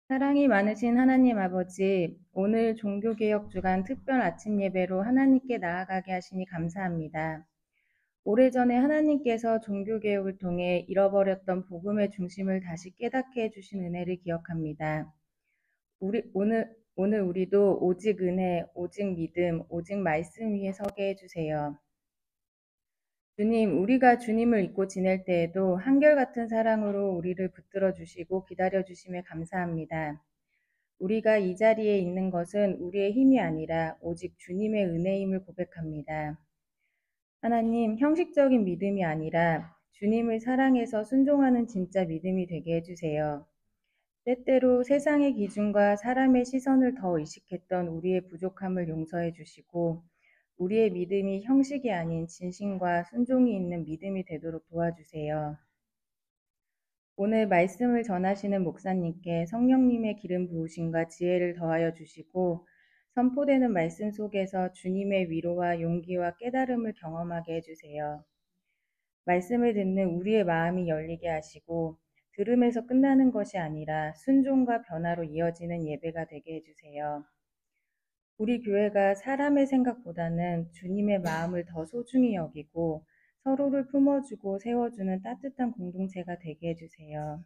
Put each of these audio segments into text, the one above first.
사랑이 많으신 하나님 아버지, 오늘 종교개혁 주간 특별 아침 예배로 하나님께 나아가게 하시니 감사합니다. 오래전에 하나님께서 종교개혁을 통해 잃어버렸던 복음의 중심을 다시 깨닫게 해주신 은혜를 기억합니다. 오늘 우리도 오직 은혜, 오직 믿음, 오직 말씀 위에 서게 해주세요. 주님, 우리가 주님을 잊고 지낼 때에도 한결같은 사랑으로 우리를 붙들어 주시고 기다려 주심에 감사합니다. 우리가 이 자리에 있는 것은 우리의 힘이 아니라 오직 주님의 은혜임을 고백합니다. 하나님, 형식적인 믿음이 아니라 주님을 사랑해서 순종하는 진짜 믿음이 되게 해주세요. 때때로 세상의 기준과 사람의 시선을 더 의식했던 우리의 부족함을 용서해 주시고 우리의 믿음이 형식이 아닌 진심과 순종이 있는 믿음이 되도록 도와주세요. 오늘 말씀을 전하시는 목사님께 성령님의 기름 부으심과 지혜를 더하여 주시고 선포되는 말씀 속에서 주님의 위로와 용기와 깨달음을 경험하게 해주세요. 말씀을 듣는 우리의 마음이 열리게 하시고 들음에서 끝나는 것이 아니라 순종과 변화로 이어지는 예배가 되게 해주세요. 우리 교회가 사람의 생각보다는 주님의 마음을 더 소중히 여기고 서로를 품어주고 세워주는 따뜻한 공동체가 되게 해주세요.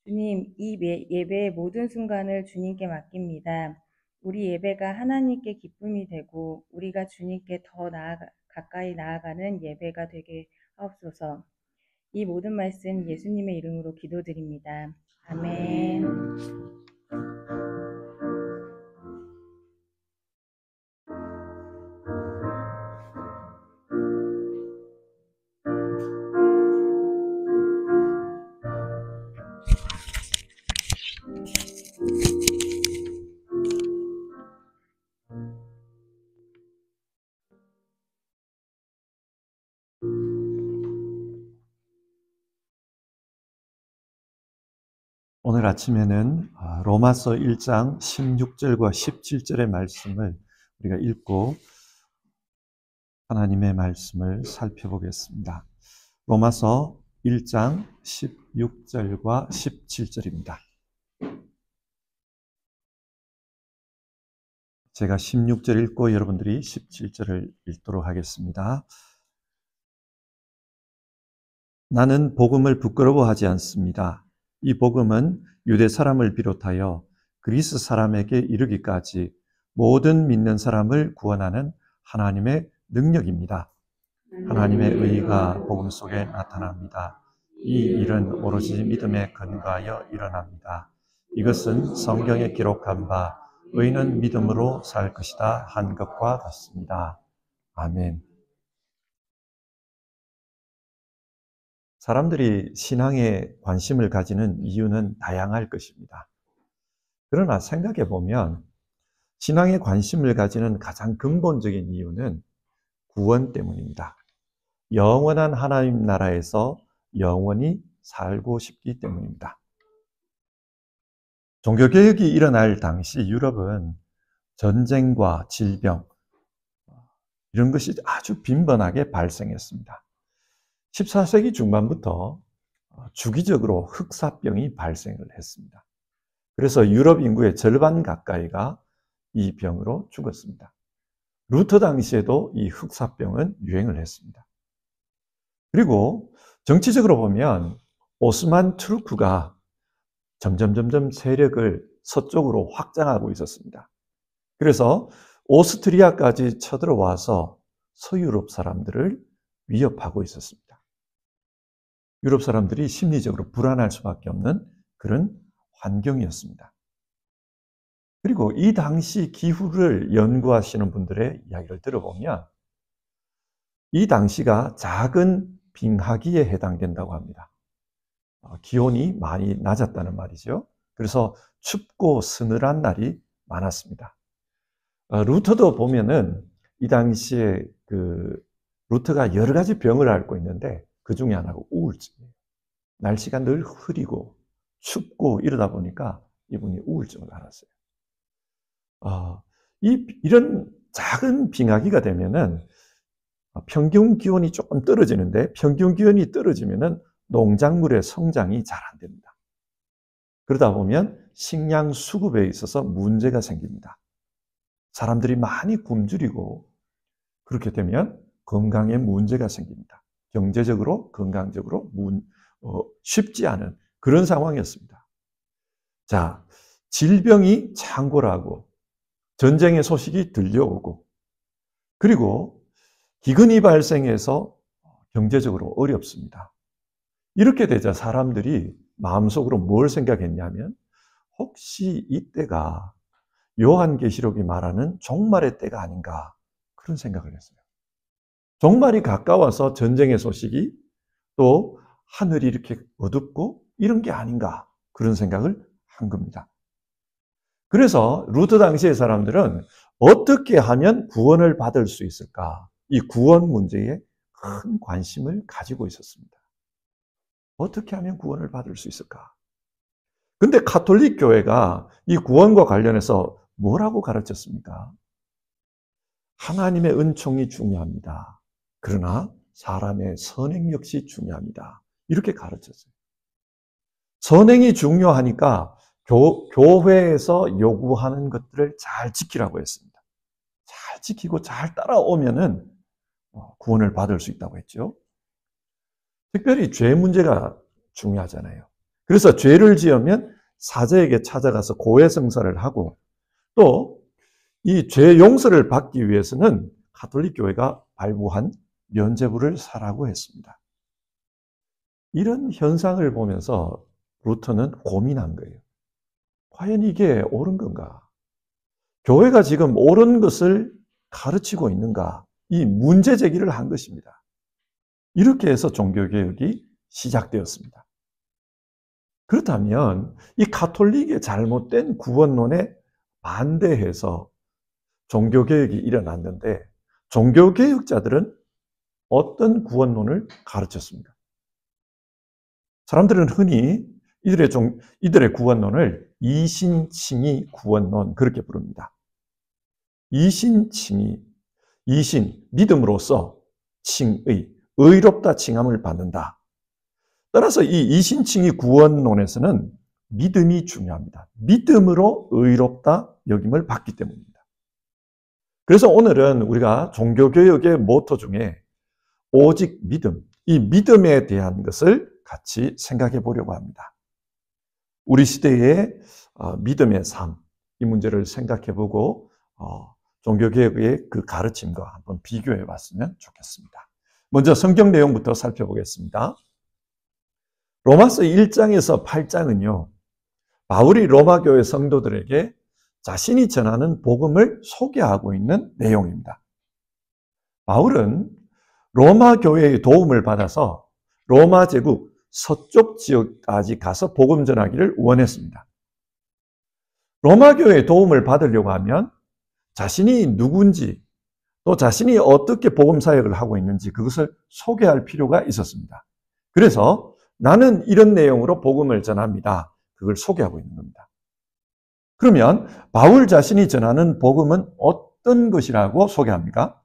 주님, 이 예배의 모든 순간을 주님께 맡깁니다. 우리 예배가 하나님께 기쁨이 되고 우리가 주님께 더 가까이 나아가는 예배가 되게 하옵소서. 이 모든 말씀 예수님의 이름으로 기도드립니다. 아멘. 오늘 아침에는 로마서 1장 16절과 17절의 말씀을 우리가 읽고 하나님의 말씀을 살펴보겠습니다. 로마서 1장 16절과 17절입니다. 제가 16절 읽고 여러분들이 17절을 읽도록 하겠습니다. 나는 복음을 부끄러워하지 않습니다. 이 복음은 유대 사람을 비롯하여 그리스 사람에게 이르기까지 모든 믿는 사람을 구원하는 하나님의 능력입니다. 하나님의 의가 복음 속에 나타납니다. 이 일은 오로지 믿음에 근거하여 일어납니다. 이것은 성경에 기록한 바 의는 믿음으로 살 것이다 한 것과 같습니다. 아멘. 사람들이 신앙에 관심을 가지는 이유는 다양할 것입니다. 그러나 생각해 보면 신앙에 관심을 가지는 가장 근본적인 이유는 구원 때문입니다. 영원한 하나님 나라에서 영원히 살고 싶기 때문입니다. 종교개혁이 일어날 당시 유럽은 전쟁과 질병 이런 것이 아주 빈번하게 발생했습니다. 14세기 중반부터 주기적으로 흑사병이 발생을 했습니다. 그래서 유럽 인구의 절반 가까이가 이 병으로 죽었습니다. 루터 당시에도 이 흑사병은 유행을 했습니다. 그리고 정치적으로 보면 오스만 투르크가 점점 세력을 서쪽으로 확장하고 있었습니다. 그래서 오스트리아까지 쳐들어와서 서유럽 사람들을 위협하고 있었습니다. 유럽 사람들이 심리적으로 불안할 수밖에 없는 그런 환경이었습니다. 그리고 이 당시 기후를 연구하시는 분들의 이야기를 들어보면 이 당시가 작은 빙하기에 해당된다고 합니다. 기온이 많이 낮았다는 말이죠. 그래서 춥고 서늘한 날이 많았습니다. 루터도 보면은 이 당시에 루터가 여러 가지 병을 앓고 있는데 그 중에 하나가 우울증이에요. 날씨가 늘 흐리고 춥고 이러다 보니까 이분이 우울증을 앓았어요. 이런 작은 빙하기가 되면은 평균 기온이 조금 떨어지는데 평균 기온이 떨어지면은 농작물의 성장이 잘 안 됩니다. 그러다 보면 식량 수급에 있어서 문제가 생깁니다. 사람들이 많이 굶주리고 그렇게 되면 건강에 문제가 생깁니다. 경제적으로, 건강적으로 쉽지 않은 그런 상황이었습니다. 자, 질병이 창궐하고 전쟁의 소식이 들려오고 그리고 기근이 발생해서 경제적으로 어렵습니다. 이렇게 되자 사람들이 마음속으로 뭘 생각했냐면 혹시 이때가 요한계시록이 말하는 종말의 때가 아닌가 그런 생각을 했어요. 종말이 가까워서 전쟁의 소식이 또 하늘이 이렇게 어둡고 이런 게 아닌가 그런 생각을 한 겁니다. 그래서 루터 당시의 사람들은 어떻게 하면 구원을 받을 수 있을까? 이 구원 문제에 큰 관심을 가지고 있었습니다. 어떻게 하면 구원을 받을 수 있을까? 근데 가톨릭 교회가 이 구원과 관련해서 뭐라고 가르쳤습니까? 하나님의 은총이 중요합니다. 그러나 사람의 선행 역시 중요합니다. 이렇게 가르쳤어요. 선행이 중요하니까 교회에서 요구하는 것들을 잘 지키라고 했습니다. 잘 지키고 잘 따라오면은 구원을 받을 수 있다고 했죠. 특별히 죄 문제가 중요하잖아요. 그래서 죄를 지으면 사제에게 찾아가서 고해성사를 하고 또 이 죄 용서를 받기 위해서는 가톨릭 교회가 발부한 면죄부를 사라고 했습니다. 이런 현상을 보면서 루터는 고민한 거예요. 과연 이게 옳은 건가? 교회가 지금 옳은 것을 가르치고 있는가? 이 문제 제기를 한 것입니다. 이렇게 해서 종교개혁이 시작되었습니다. 그렇다면 이 가톨릭의 잘못된 구원론에 반대해서 종교개혁이 일어났는데 종교개혁자들은 어떤 구원론을 가르쳤습니까? 사람들은 흔히 이들의 구원론을 이신칭의 구원론 그렇게 부릅니다. 이신칭의, 이신, 믿음으로써 칭의, 의롭다 칭함을 받는다. 따라서 이 이신칭의 구원론에서는 믿음이 중요합니다. 믿음으로 의롭다 여김을 받기 때문입니다. 그래서 오늘은 우리가 종교개혁의 모토 중에 오직 믿음, 이 믿음에 대한 것을 같이 생각해 보려고 합니다. 우리 시대의 믿음의 삶, 이 문제를 생각해 보고 종교개혁의 그 가르침과 한번 비교해 봤으면 좋겠습니다. 먼저 성경 내용부터 살펴보겠습니다. 로마서 1장에서 8장은요, 바울이 로마교회 성도들에게 자신이 전하는 복음을 소개하고 있는 내용입니다. 바울은 로마 교회의 도움을 받아서 로마 제국 서쪽 지역까지 가서 복음 전하기를 원했습니다. 로마 교회의 도움을 받으려고 하면 자신이 누군지 또 자신이 어떻게 복음 사역을 하고 있는지 그것을 소개할 필요가 있었습니다. 그래서 나는 이런 내용으로 복음을 전합니다. 그걸 소개하고 있는 겁니다. 그러면 바울 자신이 전하는 복음은 어떤 것이라고 소개합니까?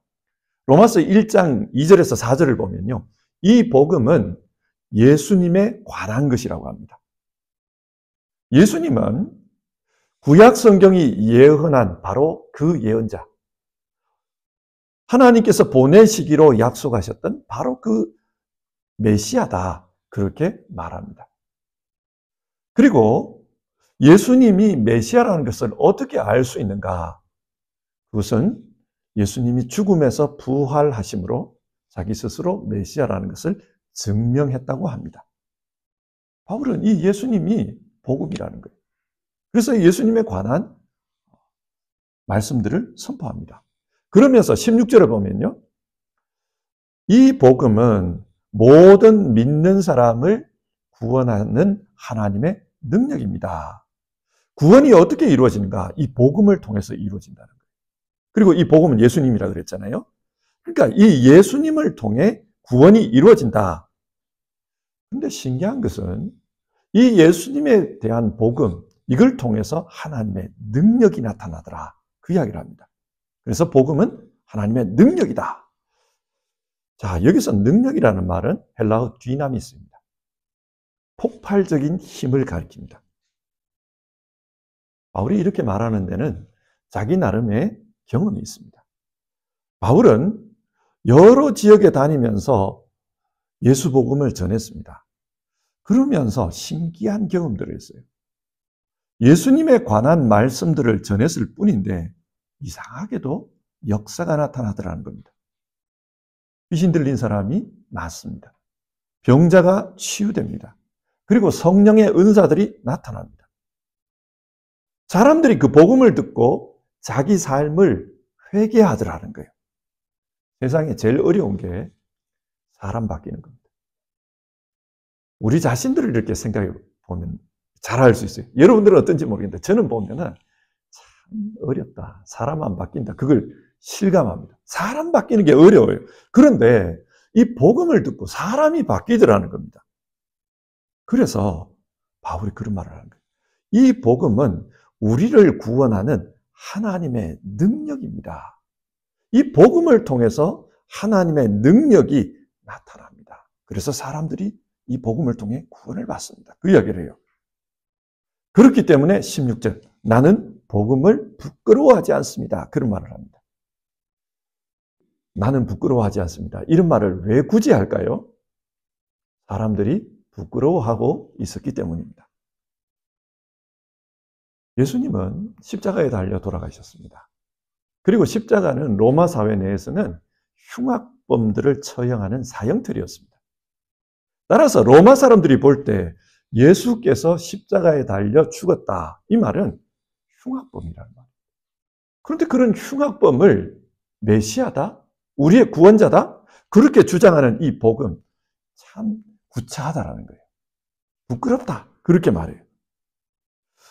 로마서 1장 2절에서 4절을 보면요. 이 복음은 예수님에 관한 것이라고 합니다. 예수님은 구약 성경이 예언한 바로 그 예언자. 하나님께서 보내시기로 약속하셨던 바로 그 메시아다. 그렇게 말합니다. 그리고 예수님이 메시아라는 것을 어떻게 알 수 있는가? 그것은 예수님이 죽음에서 부활하심으로 자기 스스로 메시아라는 것을 증명했다고 합니다. 바울은 이 예수님이 복음이라는 거예요. 그래서 예수님에 관한 말씀들을 선포합니다. 그러면서 16절을 보면요. 이 복음은 모든 믿는 사람을 구원하는 하나님의 능력입니다. 구원이 어떻게 이루어지는가? 이 복음을 통해서 이루어진다는 거예요. 그리고 이 복음은 예수님이라고 그랬잖아요. 그러니까 이 예수님을 통해 구원이 이루어진다. 근데 신기한 것은 이 예수님에 대한 복음, 이걸 통해서 하나님의 능력이 나타나더라. 그 이야기를 합니다. 그래서 복음은 하나님의 능력이다. 자, 여기서 능력이라는 말은 헬라어 디나미스입니다. 폭발적인 힘을 가리킵니다. 바울이 이렇게 말하는 데는 자기 나름의 경험이 있습니다. 바울은 여러 지역에 다니면서 예수 복음을 전했습니다. 그러면서 신기한 경험들을 했어요. 예수님에 관한 말씀들을 전했을 뿐인데 이상하게도 역사가 나타나더라는 겁니다. 귀신 들린 사람이 낫습니다. 병자가 치유됩니다. 그리고 성령의 은사들이 나타납니다. 사람들이 그 복음을 듣고 자기 삶을 회개하더라는 거예요. 세상에 제일 어려운 게 사람 바뀌는 겁니다. 우리 자신들을 이렇게 생각해 보면 잘할 수 있어요. 여러분들은 어떤지 모르겠는데 저는 보면은 참 어렵다. 사람 안 바뀐다. 그걸 실감합니다. 사람 바뀌는 게 어려워요. 그런데 이 복음을 듣고 사람이 바뀌더라는 겁니다. 그래서 바울이 그런 말을 하는 거예요. 이 복음은 우리를 구원하는 하나님의 능력입니다. 이 복음을 통해서 하나님의 능력이 나타납니다. 그래서 사람들이 이 복음을 통해 구원을 받습니다. 그 이야기를 해요. 그렇기 때문에 16절 나는 복음을 부끄러워하지 않습니다. 그런 말을 합니다. 나는 부끄러워하지 않습니다. 이런 말을 왜 굳이 할까요? 사람들이 부끄러워하고 있었기 때문입니다. 예수님은 십자가에 달려 돌아가셨습니다. 그리고 십자가는 로마 사회 내에서는 흉악범들을 처형하는 사형틀이었습니다. 따라서 로마 사람들이 볼 때 예수께서 십자가에 달려 죽었다. 이 말은 흉악범이라는 말이에요. 그런데 그런 흉악범을 메시아다? 우리의 구원자다? 그렇게 주장하는 이 복음 참 구차하다라는 거예요. 부끄럽다. 그렇게 말해요.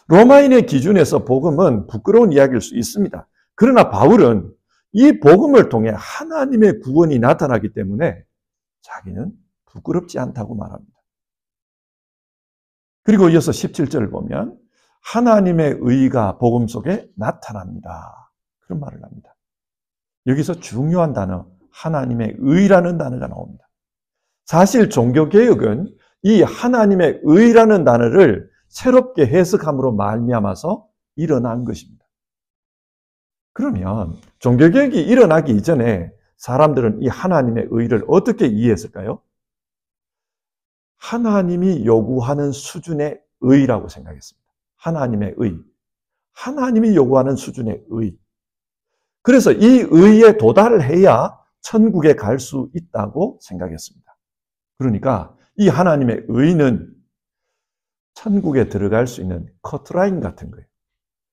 로마인의 기준에서 복음은 부끄러운 이야기일 수 있습니다. 그러나 바울은 이 복음을 통해 하나님의 구원이 나타나기 때문에 자기는 부끄럽지 않다고 말합니다. 그리고 이어서 17절을 보면 하나님의 의가 복음 속에 나타납니다. 그런 말을 합니다. 여기서 중요한 단어, 하나님의 의라는 단어가 나옵니다. 사실 종교개혁은 이 하나님의 의라는 단어를 새롭게 해석함으로 말미암아서 일어난 것입니다. 그러면 종교개혁이 일어나기 이전에 사람들은 이 하나님의 의를 어떻게 이해했을까요? 하나님이 요구하는 수준의 의라고 생각했습니다. 하나님의 의. 하나님이 요구하는 수준의 의. 그래서 이 의에 도달을 해야 천국에 갈 수 있다고 생각했습니다. 그러니까 이 하나님의 의는 천국에 들어갈 수 있는 커트라인 같은 거예요.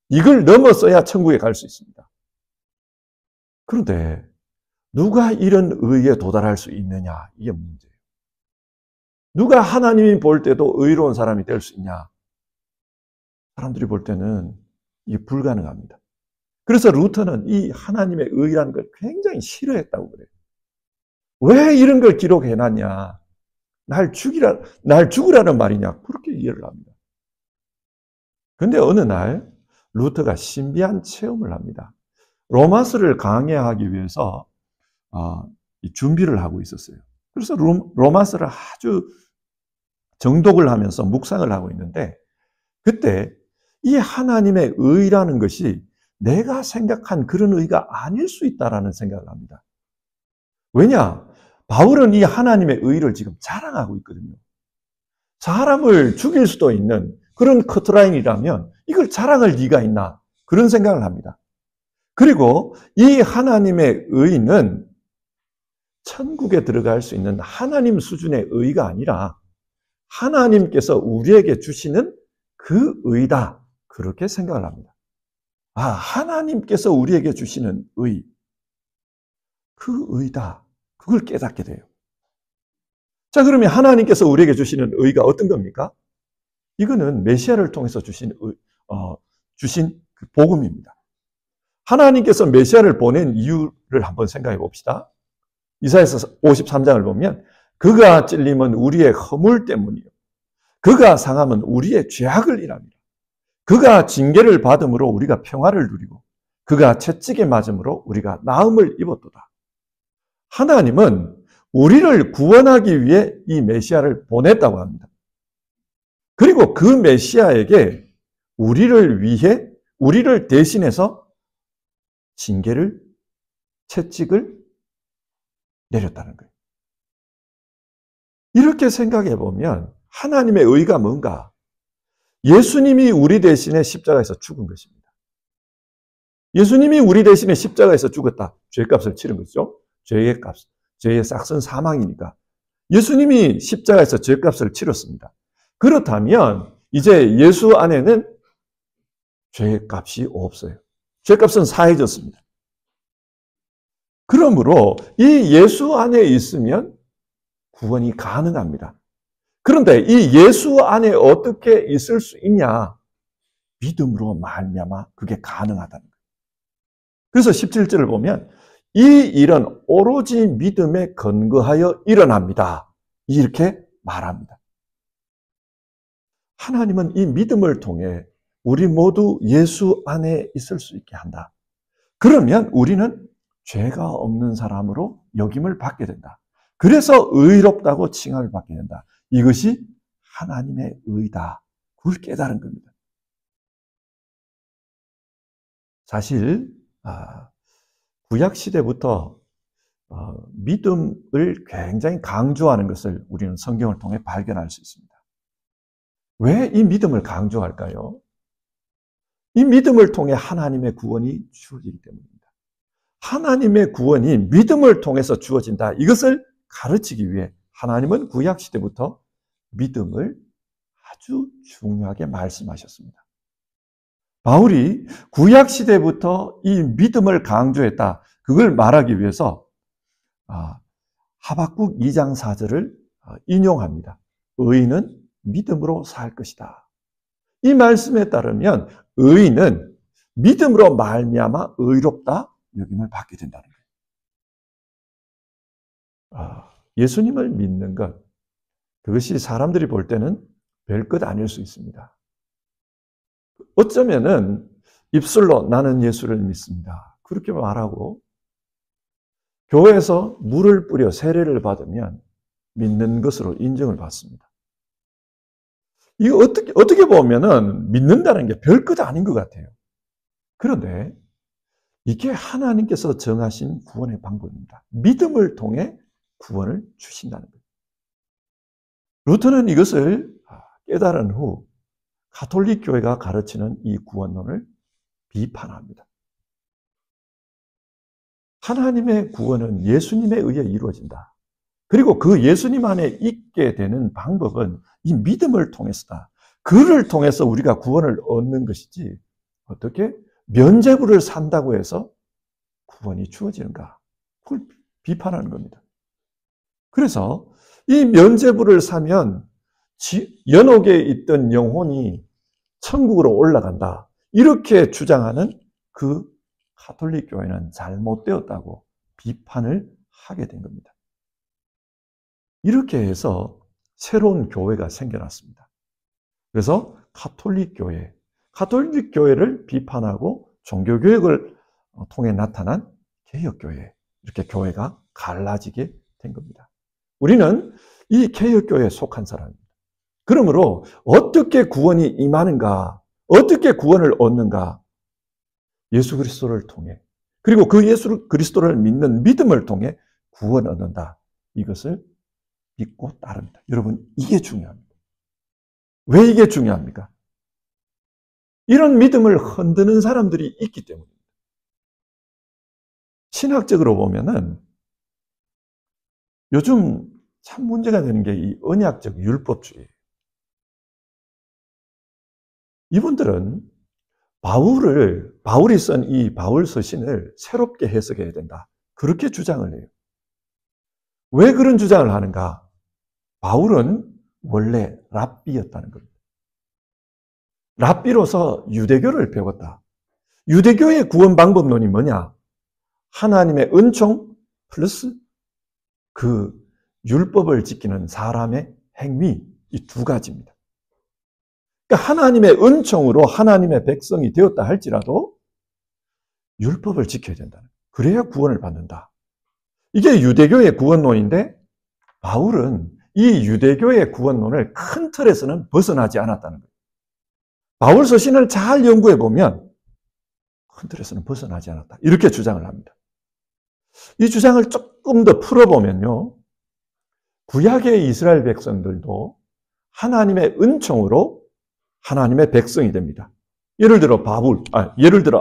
이걸 넘어서야 천국에 갈 수 있습니다. 그런데 누가 이런 의에 도달할 수 있느냐? 이게 문제예요. 누가 하나님이 볼 때도 의로운 사람이 될 수 있냐? 사람들이 볼 때는 이게 불가능합니다. 그래서 루터는 이 하나님의 의라는 걸 굉장히 싫어했다고 그래요. 왜 이런 걸 기록해놨냐? 날 죽으라는 말이냐? 그렇게 이해를 합니다. 그런데 어느 날 루터가 신비한 체험을 합니다. 로마서를 강해하기 위해서 준비를 하고 있었어요. 그래서 로마서를 아주 정독을 하면서 묵상을 하고 있는데 그때 이 하나님의 의라는 것이 내가 생각한 그런 의가 아닐 수 있다라는 생각을 합니다. 왜냐? 바울은 이 하나님의 의를 지금 자랑하고 있거든요. 사람을 죽일 수도 있는 그런 커트라인이라면 이걸 자랑할 리가 있나? 그런 생각을 합니다. 그리고 이 하나님의 의는 천국에 들어갈 수 있는 하나님 수준의 의가 아니라 하나님께서 우리에게 주시는 그 의다. 그렇게 생각을 합니다. 하나님께서 우리에게 주시는 의. 그 의다. 그걸 깨닫게 돼요. 자, 그러면 하나님께서 우리에게 주시는 의가 어떤 겁니까? 이거는 메시아를 통해서 주신 그 복음입니다. 하나님께서 메시아를 보낸 이유를 한번 생각해 봅시다. 이사야서 53장을 보면 그가 찔림은 우리의 허물 때문이요. 그가 상함은 우리의 죄악을 인합니다. 그가 징계를 받음으로 우리가 평화를 누리고 그가 채찍에 맞음으로 우리가 나음을 입었도다. 하나님은 우리를 구원하기 위해 이 메시아를 보냈다고 합니다. 그리고 그 메시아에게 우리를 위해 우리를 대신해서 징계를, 채찍을 내렸다는 거예요. 이렇게 생각해 보면 하나님의 의가 뭔가? 예수님이 우리 대신에 십자가에서 죽은 것입니다. 예수님이 우리 대신에 십자가에서 죽었다. 죄값을 치른 거죠. 죄의 값, 죄의 싹은 사망이니까. 예수님이 십자가에서 죄값을 치렀습니다. 그렇다면 이제 예수 안에는 죄값이 없어요. 죄값은 사해졌습니다. 그러므로 이 예수 안에 있으면 구원이 가능합니다. 그런데 이 예수 안에 어떻게 있을 수 있냐? 믿음으로 말미암아 그게 가능하다는 거예요. 그래서 17절을 보면 이 일은 오로지 믿음에 근거하여 일어납니다. 이렇게 말합니다. 하나님은 이 믿음을 통해 우리 모두 예수 안에 있을 수 있게 한다. 그러면 우리는 죄가 없는 사람으로 여김을 받게 된다. 그래서 의롭다고 칭함을 받게 된다. 이것이 하나님의 의다. 그걸 깨달은 겁니다. 사실 구약시대부터 믿음을 굉장히 강조하는 것을 우리는 성경을 통해 발견할 수 있습니다. 왜 이 믿음을 강조할까요? 이 믿음을 통해 하나님의 구원이 주어지기 때문입니다. 하나님의 구원이 믿음을 통해서 주어진다. 이것을 가르치기 위해 하나님은 구약시대부터 믿음을 아주 중요하게 말씀하셨습니다. 바울이 구약시대부터 이 믿음을 강조했다. 그걸 말하기 위해서 하박국 2장 4절을 인용합니다. 의인은 믿음으로 살 것이다. 이 말씀에 따르면 의인은 믿음으로 말미암아 의롭다 여김을 받게 된다는 거예요. 예수님을 믿는 것, 그것이 사람들이 볼 때는 별것 아닐 수 있습니다. 어쩌면은 입술로 나는 예수를 믿습니다. 그렇게 말하고 교회에서 물을 뿌려 세례를 받으면 믿는 것으로 인정을 받습니다. 이거 어떻게 보면은 믿는다는 게 별것 아닌 것 같아요. 그런데 이게 하나님께서 정하신 구원의 방법입니다. 믿음을 통해 구원을 주신다는 거예요. 루터는 이것을 깨달은 후 가톨릭 교회가 가르치는 이 구원론을 비판합니다. 하나님의 구원은 예수님에 의해 이루어진다. 그리고 그 예수님 안에 있게 되는 방법은 이 믿음을 통해서다. 그를 통해서 우리가 구원을 얻는 것이지 어떻게 면죄부를 산다고 해서 구원이 주어지는가? 그걸 비판하는 겁니다. 그래서 이 면죄부를 사면 연옥에 있던 영혼이 천국으로 올라간다. 이렇게 주장하는 그 가톨릭 교회는 잘못되었다고 비판을 하게 된 겁니다. 이렇게 해서 새로운 교회가 생겨났습니다. 그래서 가톨릭 교회를 비판하고 종교개혁을 통해 나타난 개혁교회, 이렇게 교회가 갈라지게 된 겁니다. 우리는 이 개혁교회에 속한 사람입니다. 그러므로 어떻게 구원이 임하는가, 어떻게 구원을 얻는가? 예수 그리스도를 통해, 그리고 그 예수 그리스도를 믿는 믿음을 통해 구원 얻는다. 이것을 믿고 따릅니다. 여러분, 이게 중요합니다. 왜 이게 중요합니까? 이런 믿음을 흔드는 사람들이 있기 때문입니다. 신학적으로 보면은 요즘 참 문제가 되는 게 이 언약적 율법주의예요. 이분들은 바울이 쓴 이 바울 서신을 새롭게 해석해야 된다. 그렇게 주장을 해요. 왜 그런 주장을 하는가? 바울은 원래 랍비였다는 겁니다. 랍비로서 유대교를 배웠다. 유대교의 구원 방법론이 뭐냐? 하나님의 은총 플러스 그 율법을 지키는 사람의 행위, 이 두 가지입니다. 그러니까 하나님의 은총으로 하나님의 백성이 되었다 할지라도 율법을 지켜야 된다는 거예요. 그래야 구원을 받는다. 이게 유대교의 구원론인데 바울은 이 유대교의 구원론을 큰 틀에서는 벗어나지 않았다는 거예요. 바울 서신을 잘 연구해 보면 큰 틀에서는 벗어나지 않았다. 이렇게 주장을 합니다. 이 주장을 조금 더 풀어보면요. 구약의 이스라엘 백성들도 하나님의 은총으로 하나님의 백성이 됩니다. 예를 들어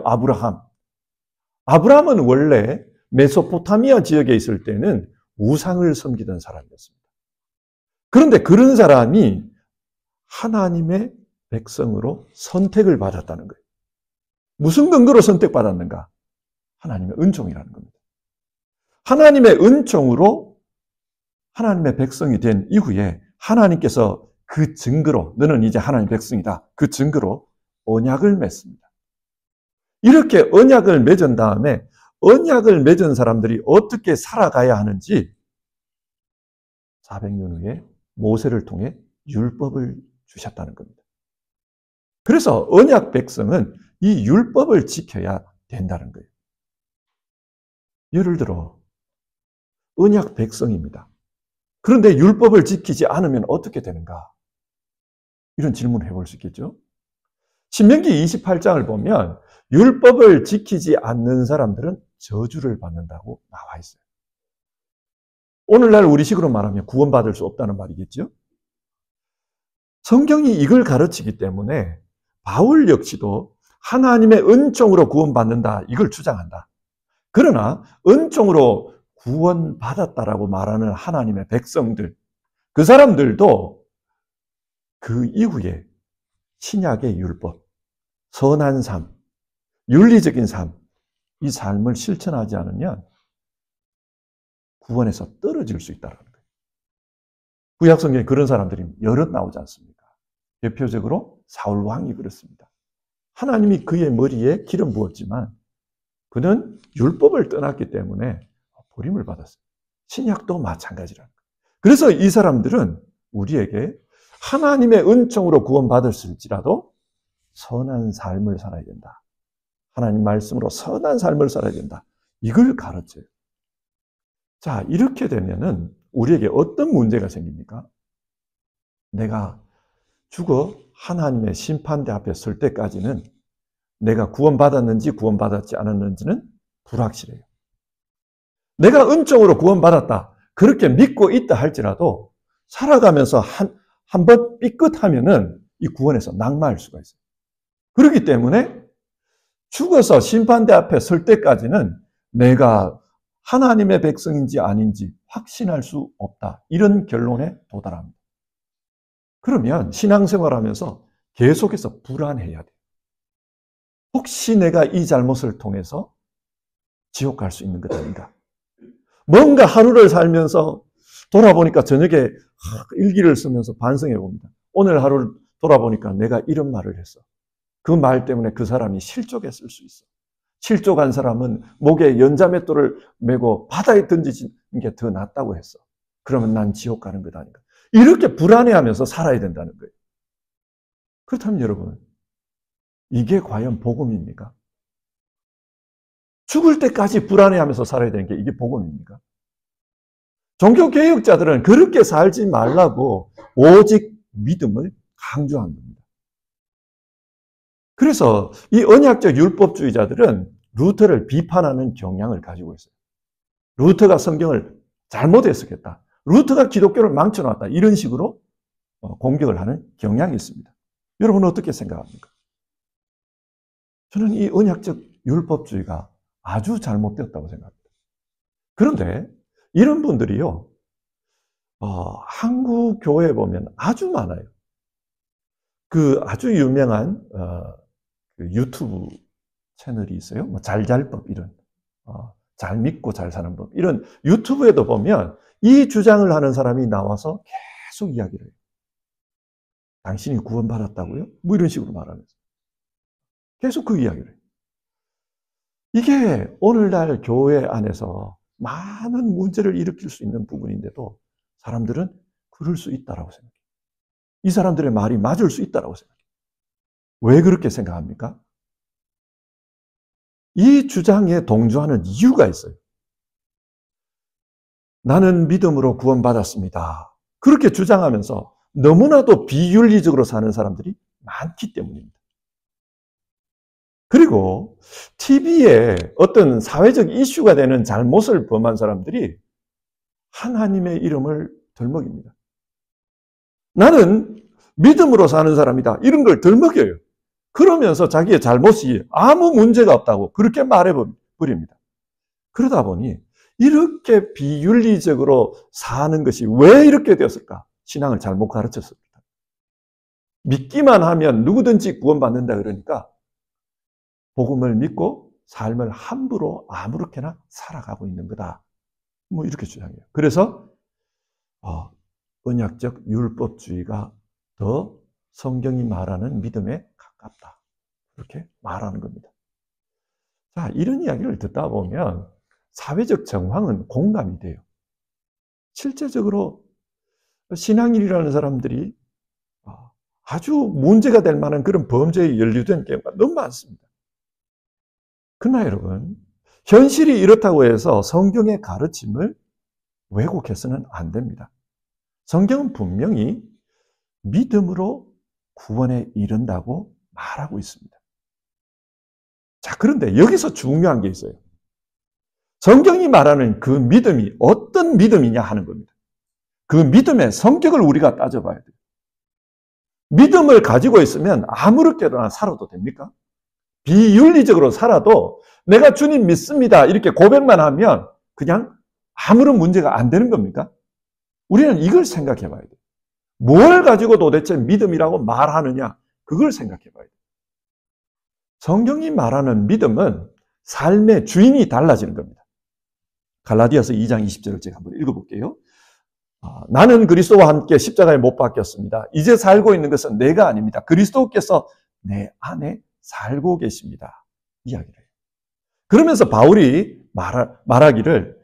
아브라함. 아브라함은 원래 메소포타미아 지역에 있을 때는 우상을 섬기던 사람이었습니다. 그런데 그런 사람이 하나님의 백성으로 선택을 받았다는 거예요. 무슨 근거로 선택받았는가? 하나님의 은총이라는 겁니다. 하나님의 은총으로 하나님의 백성이 된 이후에 하나님께서 그 증거로 너는 이제 하나님의 백성이다. 그 증거로 언약을 맺습니다. 이렇게 언약을 맺은 다음에 언약을 맺은 사람들이 어떻게 살아가야 하는지 400년 후에 모세를 통해 율법을 주셨다는 겁니다. 그래서 언약 백성은 이 율법을 지켜야 된다는 거예요. 예를 들어 언약 백성입니다. 그런데 율법을 지키지 않으면 어떻게 되는가? 이런 질문을 해볼 수 있겠죠. 신명기 28장을 보면 율법을 지키지 않는 사람들은 저주를 받는다고 나와 있어요. 오늘날 우리식으로 말하면 구원받을 수 없다는 말이겠죠. 성경이 이걸 가르치기 때문에 바울 역시도 하나님의 은총으로 구원받는다, 이걸 주장한다. 그러나 은총으로 구원받았다라고 말하는 하나님의 백성들, 그 사람들도 그 이후에 신약의 율법, 선한 삶, 윤리적인 삶, 이 삶을 실천하지 않으면 구원에서 떨어질 수 있다는 거예요. 구약 성경에 그런 사람들이 여럿 나오지 않습니까? 대표적으로 사울 왕이 그렇습니다. 하나님이 그의 머리에 기름 부었지만 그는 율법을 떠났기 때문에 버림을 받았어요. 신약도 마찬가지라는 거예요. 그래서 이 사람들은 우리에게 하나님의 은총으로 구원받았을지라도 선한 삶을 살아야 된다. 하나님 말씀으로 선한 삶을 살아야 된다. 이걸 가르쳐요. 자, 이렇게 되면은 우리에게 어떤 문제가 생깁니까? 내가 죽어 하나님의 심판대 앞에 설 때까지는 내가 구원받았는지 구원받았지 않았는지는 불확실해요. 내가 은총으로 구원받았다, 그렇게 믿고 있다 할지라도 살아가면서 한 번 삐끗하면은 이 구원에서 낙마할 수가 있어요. 그렇기 때문에 죽어서 심판대 앞에 설 때까지는 내가 하나님의 백성인지 아닌지 확신할 수 없다, 이런 결론에 도달합니다. 그러면 신앙생활하면서 계속해서 불안해야 돼요. 혹시 내가 이 잘못을 통해서 지옥 갈 수 있는 것 아닌가? 뭔가 하루를 살면서 돌아보니까 저녁에 일기를 쓰면서 반성해 봅니다. 오늘 하루를 돌아보니까 내가 이런 말을 했어. 그 말 때문에 그 사람이 실족했을 수 있어. 실족한 사람은 목에 연자맷돌을 메고 바다에 던지는 게 더 낫다고 했어. 그러면 난 지옥 가는 것 아닌가? 이렇게 불안해하면서 살아야 된다는 거예요. 그렇다면 여러분, 이게 과연 복음입니까? 죽을 때까지 불안해하면서 살아야 되는 게 이게 복음입니까? 종교개혁자들은 그렇게 살지 말라고 오직 믿음을 강조한 겁니다. 그래서 이 언약적 율법주의자들은 루터를 비판하는 경향을 가지고 있어요. 루터가 성경을 잘못 해석했다, 루터가 기독교를 망쳐놨다, 이런 식으로 공격을 하는 경향이 있습니다. 여러분은 어떻게 생각합니까? 저는 이 언약적 율법주의가 아주 잘못되었다고 생각합니다. 그런데 이런 분들이요, 한국 교회에 보면 아주 많아요. 그 아주 유명한 그 유튜브 채널이 있어요. 뭐 잘잘법, 이런 잘 믿고 잘 사는 법, 이런 유튜브에도 보면 이 주장을 하는 사람이 나와서 계속 이야기를 해요. 당신이 구원받았다고요? 뭐 이런 식으로 말하면서 계속 그 이야기를 해요. 이게 오늘날 교회 안에서 많은 문제를 일으킬 수 있는 부분인데도 사람들은 그럴 수 있다라고 생각해요. 이 사람들의 말이 맞을 수 있다라고 생각해요. 왜 그렇게 생각합니까? 이 주장에 동조하는 이유가 있어요. 나는 믿음으로 구원받았습니다, 그렇게 주장하면서 너무나도 비윤리적으로 사는 사람들이 많기 때문입니다. 그리고 TV에 어떤 사회적 이슈가 되는 잘못을 범한 사람들이 하나님의 이름을 덜먹입니다. 나는 믿음으로 사는 사람이다. 이런 걸 덜먹여요. 그러면서 자기의 잘못이 아무 문제가 없다고 그렇게 말해버립니다. 그러다 보니 이렇게 비윤리적으로 사는 것이 왜 이렇게 되었을까? 신앙을 잘못 가르쳤습니다. 믿기만 하면 누구든지 구원받는다 그러니까 복음을 믿고 삶을 함부로 아무렇게나 살아가고 있는 거다. 뭐 이렇게 주장해요. 그래서 언약적 율법주의가 더 성경이 말하는 믿음에 가깝다. 그렇게 말하는 겁니다. 자, 이런 이야기를 듣다 보면 사회적 정황은 공감이 돼요. 실제적으로 신앙인이라는 사람들이 아주 문제가 될 만한 그런 범죄에 연루된 경우가 너무 많습니다. 그러나 여러분, 현실이 이렇다고 해서 성경의 가르침을 왜곡해서는 안 됩니다. 성경은 분명히 믿음으로 구원에 이른다고 말하고 있습니다. 자, 그런데 여기서 중요한 게 있어요. 성경이 말하는 그 믿음이 어떤 믿음이냐 하는 겁니다. 그 믿음의 성격을 우리가 따져봐야 돼요. 믿음을 가지고 있으면 아무렇게나 살아도 됩니까? 비윤리적으로 살아도 내가 주님 믿습니다 이렇게 고백만 하면 그냥 아무런 문제가 안 되는 겁니까? 우리는 이걸 생각해 봐야 돼요. 뭘 가지고 도대체 믿음이라고 말하느냐, 그걸 생각해 봐야 돼요. 성경이 말하는 믿음은 삶의 주인이 달라지는 겁니다. 갈라디아서 2장 20절을 제가 한번 읽어볼게요. 나는 그리스도와 함께 십자가에 못 박혔습니다. 이제 살고 있는 것은 내가 아닙니다. 그리스도께서 내 안에 살고 계십니다. 이야기를 해요. 그러면서 바울이 말하기를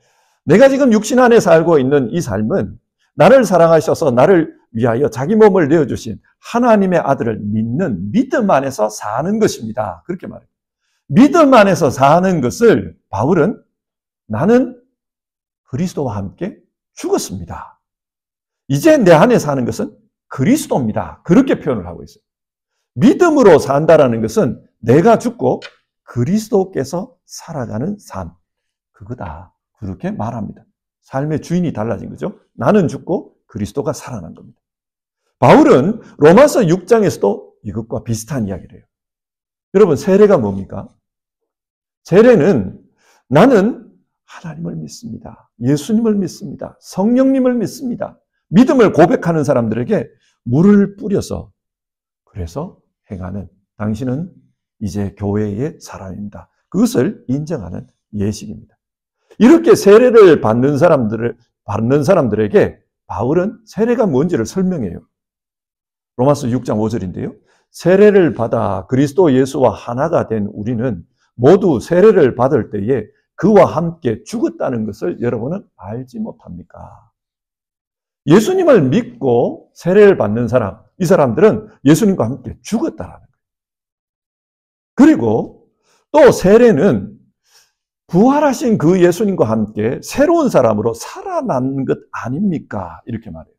내가 지금 육신 안에 살고 있는 이 삶은 나를 사랑하셔서 나를 위하여 자기 몸을 내어주신 하나님의 아들을 믿는 믿음 안에서 사는 것입니다. 그렇게 말해요. 믿음 안에서 사는 것을 바울은 나는 그리스도와 함께 죽었습니다. 이제 내 안에 사는 것은 그리스도입니다. 그렇게 표현을 하고 있어요. 믿음으로 산다라는 것은 내가 죽고 그리스도께서 살아가는 삶, 그거다. 그렇게 말합니다. 삶의 주인이 달라진 거죠. 나는 죽고 그리스도가 살아난 겁니다. 바울은 로마서 6장에서도 이것과 비슷한 이야기를 해요. 여러분, 세례가 뭡니까? 세례는 나는 하나님을 믿습니다. 예수님을 믿습니다. 성령님을 믿습니다. 믿음을 고백하는 사람들에게 물을 뿌려서 그래서 행하는 당신은 이제 교회의 사람입니다. 그것을 인정하는 예식입니다. 이렇게 세례를 받는 사람들에게 바울은 세례가 뭔지를 설명해요. 로마서 6장 5절인데요. 세례를 받아 그리스도 예수와 하나가 된 우리는 모두 세례를 받을 때에 그와 함께 죽었다는 것을 여러분은 알지 못합니까? 예수님을 믿고 세례를 받는 사람, 이 사람들은 예수님과 함께 죽었다라는 거예요. 그리고 또 세례는 부활하신 그 예수님과 함께 새로운 사람으로 살아난 것 아닙니까? 이렇게 말해요.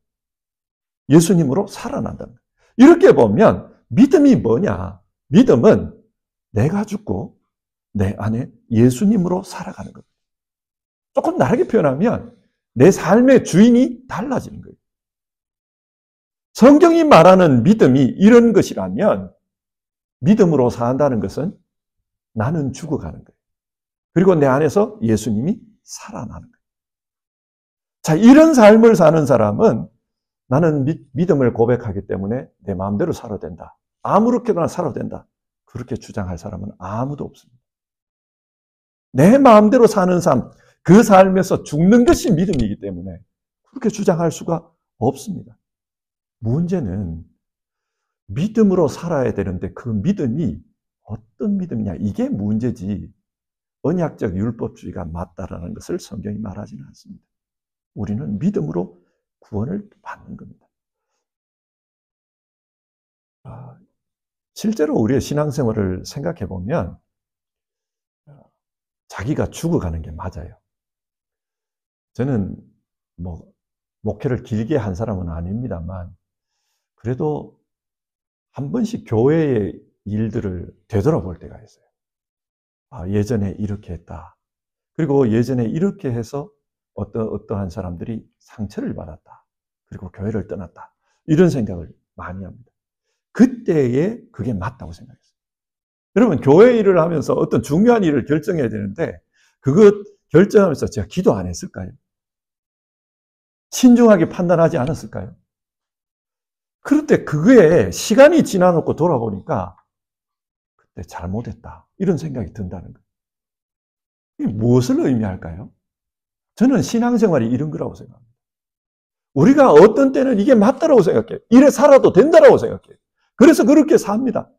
예수님으로 살아난다는 거예요. 이렇게 보면 믿음이 뭐냐? 믿음은 내가 죽고 내 안에 예수님으로 살아가는 겁니다. 조금 다르게 표현하면 내 삶의 주인이 달라지는 거예요. 성경이 말하는 믿음이 이런 것이라면 믿음으로 산다는 것은 나는 죽어가는 거예요. 그리고 내 안에서 예수님이 살아나는 거예요. 자, 이런 삶을 사는 사람은 나는 믿음을 고백하기 때문에 내 마음대로 살아도 된다. 아무렇게나 살아도 된다. 그렇게 주장할 사람은 아무도 없습니다. 내 마음대로 사는 삶, 그 삶에서 죽는 것이 믿음이기 때문에 그렇게 주장할 수가 없습니다. 문제는 믿음으로 살아야 되는데 그 믿음이 어떤 믿음이냐, 이게 문제지 언약적 율법주의가 맞다라는 것을 성경이 말하지는 않습니다. 우리는 믿음으로 구원을 받는 겁니다. 실제로 우리의 신앙생활을 생각해 보면 자기가 죽어가는 게 맞아요. 저는 목회를 길게 한 사람은 아닙니다만 그래도 한 번씩 교회의 일들을 되돌아볼 때가 있어요. 예전에 이렇게 했다. 그리고 예전에 이렇게 해서 어떠한 사람들이 상처를 받았다. 그리고 교회를 떠났다. 이런 생각을 많이 합니다. 그때에 그게 맞다고 생각했어요. 여러분, 교회 일을 하면서 어떤 중요한 일을 결정해야 되는데 그것 결정하면서 제가 기도 안 했을까요? 신중하게 판단하지 않았을까요? 그런데 그게 시간이 지나놓고 돌아보니까 그때 잘못했다. 이런 생각이 든다는 거예요. 이게 무엇을 의미할까요? 저는 신앙생활이 이런 거라고 생각합니다. 우리가 어떤 때는 이게 맞다라고 생각해요. 이래 살아도 된다라고 생각해요. 그래서 그렇게 삽니다.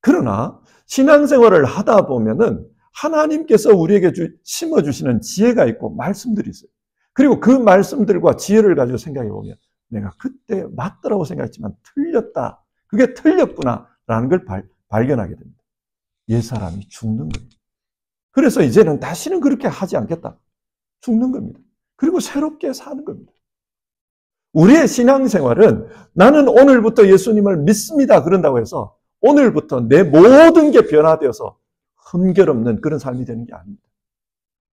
그러나 신앙생활을 하다 보면은 하나님께서 우리에게 심어주시는 지혜가 있고 말씀들이 있어요. 그리고 그 말씀들과 지혜를 가지고 생각해 보면 내가 그때 맞더라고 생각했지만 틀렸다. 그게 틀렸구나라는 걸 발견하게 됩니다. 옛사람이 죽는 거예요. 그래서 이제는 다시는 그렇게 하지 않겠다. 죽는 겁니다. 그리고 새롭게 사는 겁니다. 우리의 신앙생활은 나는 오늘부터 예수님을 믿습니다. 그런다고 해서 오늘부터 내 모든 게 변화되어서 흠결 없는 그런 삶이 되는 게 아닙니다.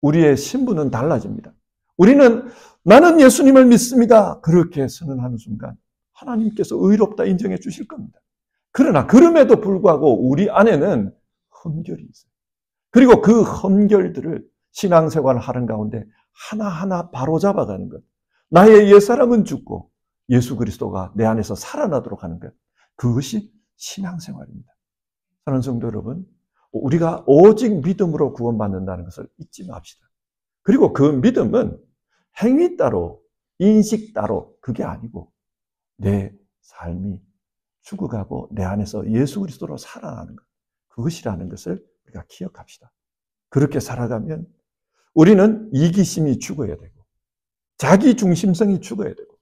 우리의 신분은 달라집니다. 우리는 나는 예수님을 믿습니다. 그렇게 선언하는 순간 하나님께서 의롭다 인정해 주실 겁니다. 그러나 그럼에도 불구하고 우리 안에는 흠결이 있어요. 그리고 그 흠결들을 신앙생활을 하는 가운데 하나하나 바로잡아가는 것. 나의 옛사람은 죽고 예수 그리스도가 내 안에서 살아나도록 하는 것. 그것이 신앙생활입니다. 사랑하는 성도 여러분, 우리가 오직 믿음으로 구원받는다는 것을 잊지 맙시다. 그리고 그 믿음은 행위 따로, 인식 따로 그게 아니고 내 삶이 죽어가고 내 안에서 예수 그리스도로 살아나는 것. 그것이라는 것을 우리가 기억합시다. 그렇게 살아가면 우리는 이기심이 죽어야 되고 자기 중심성이 죽어야 되고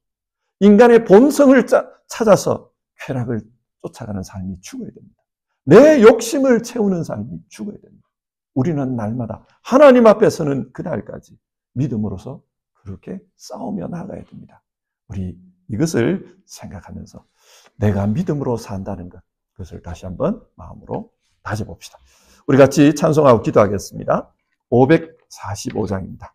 인간의 본성을 찾아서 쾌락을 쫓아가는 삶이 죽어야 됩니다. 내 욕심을 채우는 삶이 죽어야 됩니다. 우리는 날마다 하나님 앞에 서는 그날까지 믿음으로서 그렇게 싸우며 나가야 됩니다. 우리 이것을 생각하면서 내가 믿음으로 산다는 것, 그것을 다시 한번 마음으로 다져봅시다. 우리 같이 찬송하고 기도하겠습니다. 545장입니다.